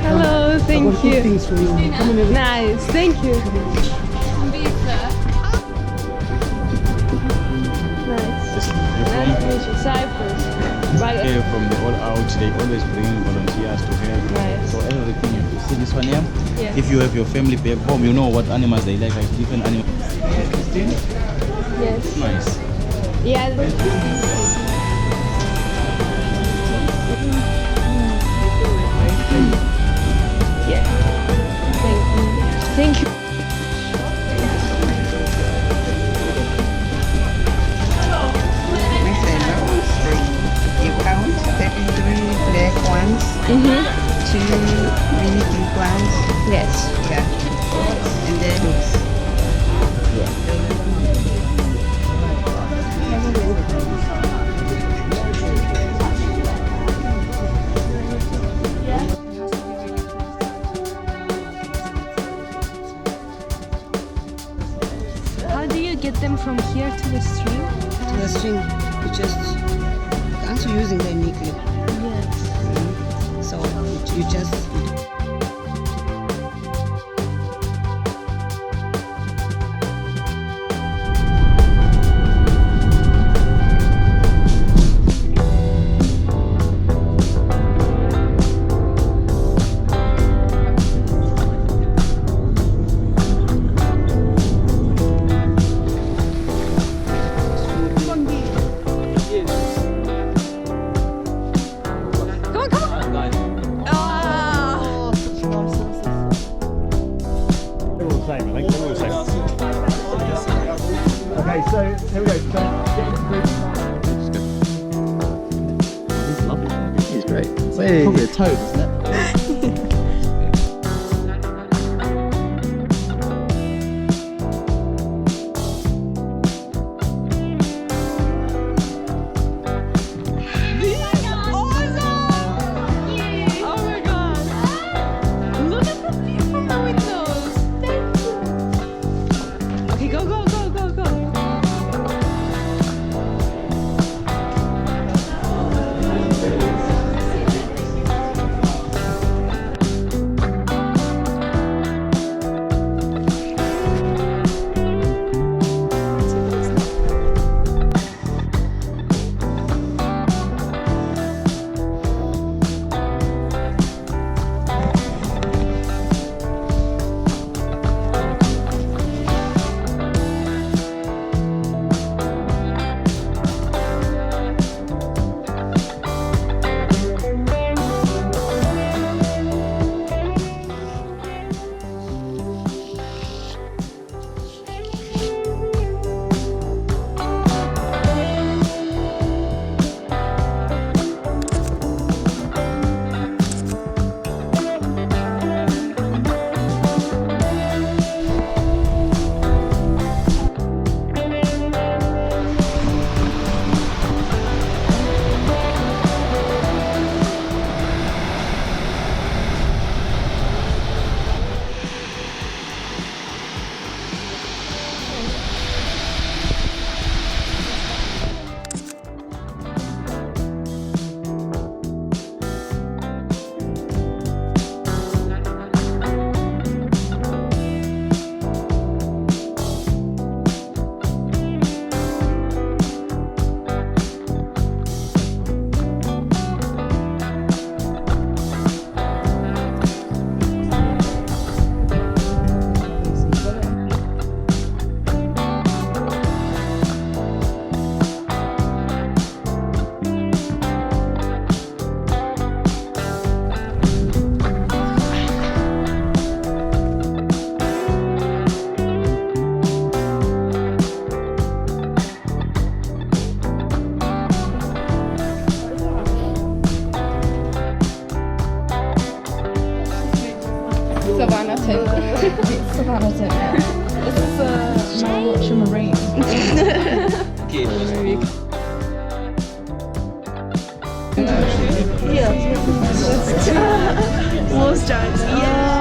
Hello, thank you. Things for you. Nice, thank you. Nice. Nice to meet you. Cyprus. Right. Here from the all out, they always bring volunteers to help. Nice. So everything you see this one here. Yeah. If you have your family back home, you know what animals they like different animals. Christina? Yes. Nice. Yeah. Yeah. Thank you. You count 33 black ones, 2 really big ones, Yes. yeah, and then How do you get them from here to the stream? to the string, you just, aren't you using the needle? Yes. So you just, Okay, so here we go. So get into the It's lovely. It's great. It's probably a toad, isn't it? Savannah tip. Savannah tip. This is Malolotja Marine. Yeah. Most giants. Yeah.